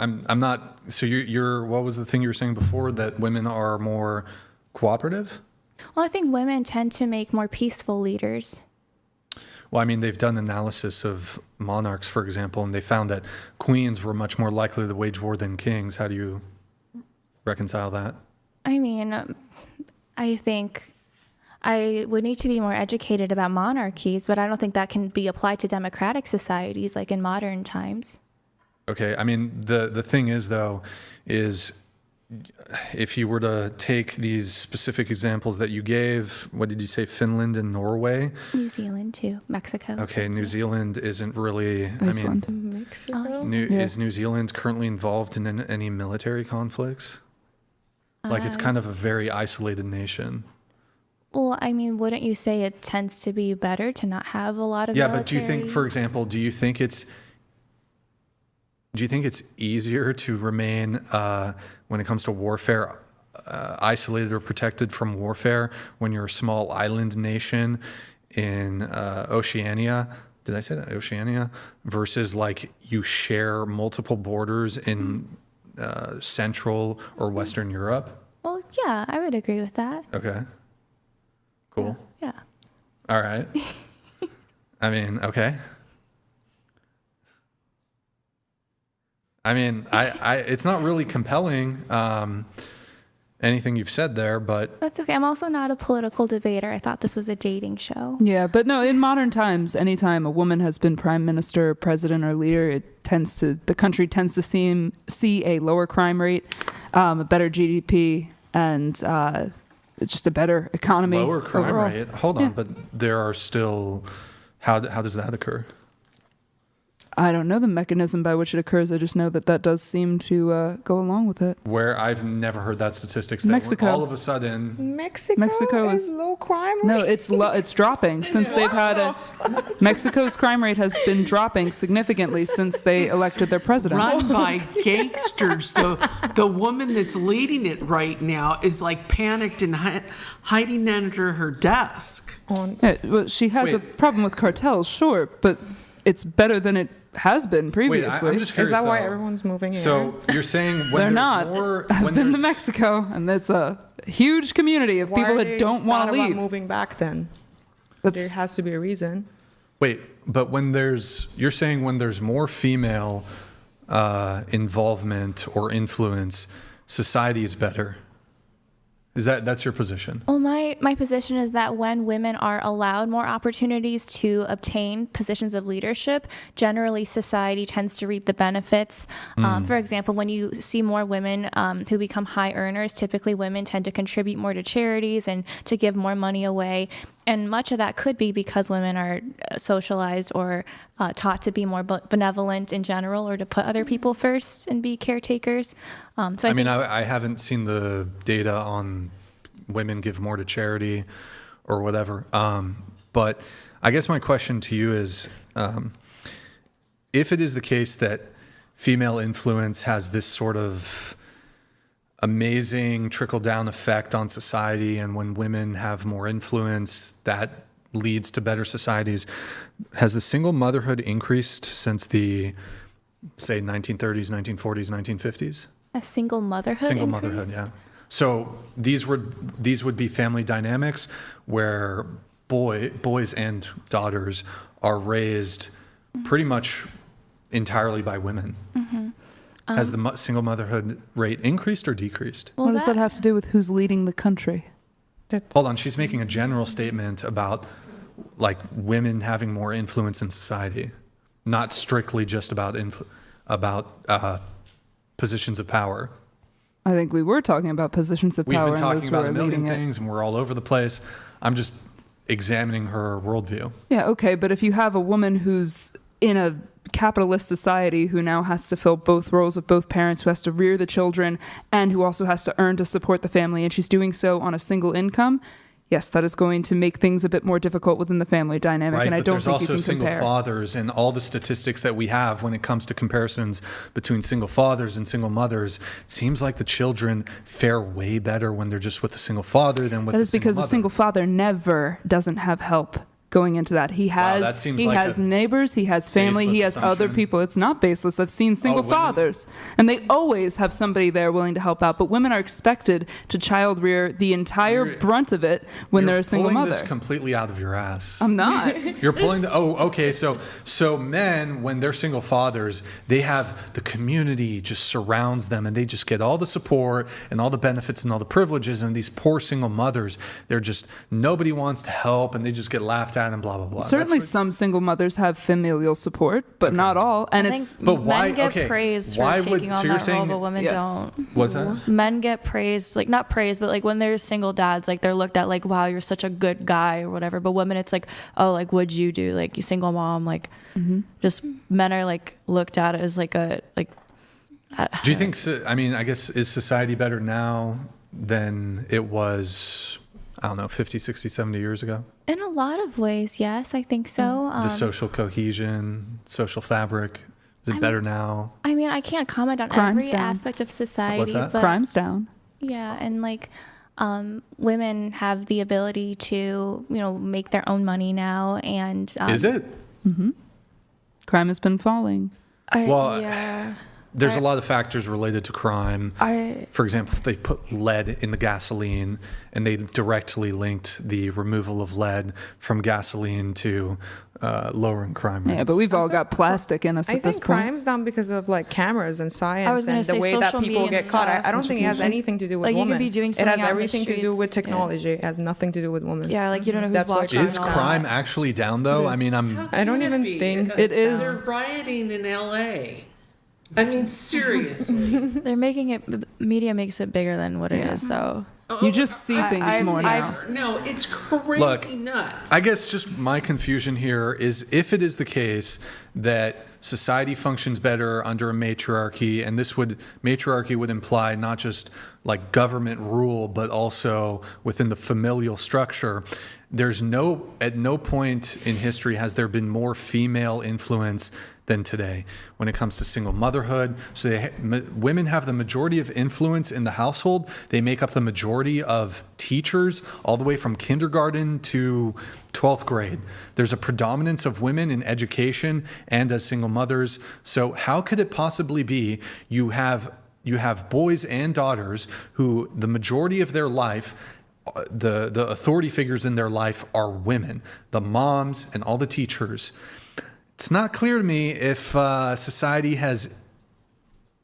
I'm not. So you're. What was the thing you were saying before? That women are more cooperative? Well, I think women tend to make more peaceful leaders. Well, I mean, they've done analysis of monarchs, for example, and they found that queens were much more likely to wage war than kings. How do you reconcile that? I mean, I think I would need to be more educated about monarchies, but I don't think that can be applied to democratic societies like in modern times. Okay, I mean, the thing is, though, is if you were to take these specific examples that you gave, what did you say, Finland and Norway? New Zealand, too. Mexico. Okay, New Zealand isn't really, Iceland. I mean, Mexico? is New Zealand currently involved in any military conflicts? Like, it's kind of a very isolated nation. Well, I mean, wouldn't you say it tends to be better to not have a lot of Yeah, military? but do you think, for example, do you think it's easier to remain, when it comes to warfare, isolated or protected from warfare when you're a small island nation in Oceania? Did I say that? Oceania? Versus like you share multiple borders in Central or Western Europe? Well, yeah, I would agree with that. Okay. Cool. Yeah. All right. I mean, okay. I mean, I it's not really compelling, anything you've said there, but That's okay. I'm also not a political debater. I thought this was a dating show. Yeah, but no, in modern times, anytime a woman has been prime minister, president, or leader, the country tends to see a lower crime rate, a better GDP, and it's just a better economy. lower crime overall. rate. Hold on, Yeah. but there are still. How does that occur? I don't know the mechanism by which it occurs. I just know that does seem to go along with it. Where I've never heard that statistics. That Mexico. all of a sudden, Mexico is low crime rate? No, it's dropping since they've had Mexico's crime rate has been dropping significantly since they elected their president. Run by gangsters. The woman that's leading it right now is like panicked and hiding under her desk. Yeah, well, she has a Wait. problem with cartels, sure, but it's better than it has been wait, previously. I'm just curious. Is that why though. everyone's moving in? So you're saying when They're there's not. more, I've when been to there's- Mexico, and it's a huge community of why people are that they don't sad want to about leave. moving back then? There That's, has to be a reason. Wait, but you're saying when there's more female involvement or influence, society is better. That's your position? Well, my position is that when women are allowed more opportunities to obtain positions of leadership, generally society tends to reap the benefits. For example, when you see more women who become high earners, typically women tend to contribute more to charities and to give more money away. And much of that could be because women are socialized or taught to be more benevolent in general, or to put other people first and be caretakers. So I haven't seen the data on women give more to charity or whatever. But I guess my question to you is, if it is the case that female influence has this sort of amazing trickle-down effect on society, and when women have more influence, that leads to better societies. Has the single motherhood increased since the, say, 1930s, 1940s, 1950s? a single motherhood Single increase? motherhood, yeah. So these would be family dynamics where boys and daughters are raised pretty much entirely by women. Has the single motherhood rate increased or decreased? Well, what does that have to do with who's leading the country? Hold on, she's making a general statement about like women having more influence in society, not strictly just about positions of power. I think we were talking about positions of We've power been and talking those who about are a million leading it. things, and we're all over the place. I'm just examining her worldview. Yeah, okay, but if you have a woman who's in a capitalist society who now has to fill both roles of both parents, who has to rear the children, and who also has to earn to support the family, and she's doing so on a single income, yes, that is going to make things a bit more difficult within the family dynamic, Right, and I but don't there's think you also can single compare. fathers, and all the statistics that we have when it comes to comparisons between single fathers and single mothers. It seems like the children fare way better when they're just with a single father than with That a is single because mother. a single father never doesn't have help going into that. He has that seems like has a neighbors, he has family, he has baseless other assumption. people. It's not baseless. I've seen single women- fathers, and they always have somebody there willing to help out. But women are expected to child rear the entire brunt of it when they're a single pulling mother. this completely out of your ass. I'm not. You're pulling the okay. So men, when they're single fathers, they have the community just surrounds them, and they just get all the support and all the benefits and all the privileges. And these poor single mothers, they're just nobody wants to help, and they just get laughed at and blah blah blah. Certainly, That's some single mothers have familial support, but not all. And I it's think But why- men get okay, praised why for would- taking so on you're that role, saying- but women Yes. don't. what's that? Men get praised, like not praised, but like when they're single dads, like they're looked at like, wow, you're such a good guy or whatever. But women, it's like, oh, like what'd you do? Like you single mom, like just men are like looked at as like a like. Do you think? I mean, I guess is society better now than it was? I don't know, 50, 60, 70 years ago. In a lot of ways, yes, I think so. The social cohesion, social fabric, is it better now? I mean, I can't comment on Crime's every down. aspect of society, What's that? but crime's down. yeah, and like women have the ability to, make their own money now, and Is it? Crime has been falling. Well, yeah, There's a lot of factors related to crime. For example, if they put lead in the gasoline and they directly linked the removal of lead from gasoline to lowering crime rates. Yeah, but we've all got plastic in us I at this think point. crime's down because of like cameras and I science was gonna and the say way that social people media get and caught. stuff. I don't think it has anything to do with Like, you could women. be doing It something has out in the everything to do streets, with yeah. technology. It has nothing to do with women. yeah, like you don't know who's That's why watching. Is and all crime that. actually down though? I mean, How I don't can even be? think It it's is. They're rioting in L.A. I mean, seriously. They're making it. Media makes it bigger than what it is, though. You just see things more now. No, it's crazy Look, nuts. I guess just my confusion here is if it is the case that society functions better under a matriarchy, and matriarchy would imply not just like government rule, but also within the familial structure. At no point in history has there been more female influence than today when it comes to single motherhood. So women have the majority of influence in the household. They make up the majority of teachers all the way from kindergarten to 12th grade. There's a predominance of women in education and as single mothers. So how could it possibly be you have boys and daughters who the majority of their life, the authority figures in their life are women, the moms and all the teachers. It's not clear to me if society has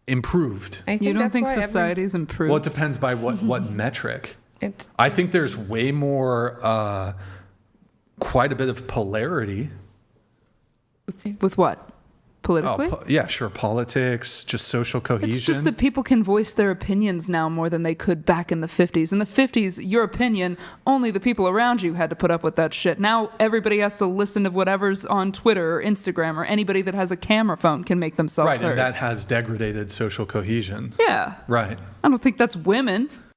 improved. I think You don't that's think why society's improved? Well, it depends by what metric. It's I think there's way more, quite a bit of polarity. With what? Politically? Yeah, sure. Politics, just social cohesion. It's just that people can voice their opinions now more than they could back in the 50s. In the 50s, your opinion, only the people around you had to put up with that shit. Now everybody has to listen to whatever's on Twitter or Instagram, or anybody that has a camera phone can make themselves right, heard. and that has degraded social cohesion. Yeah. Right. I don't think that's women.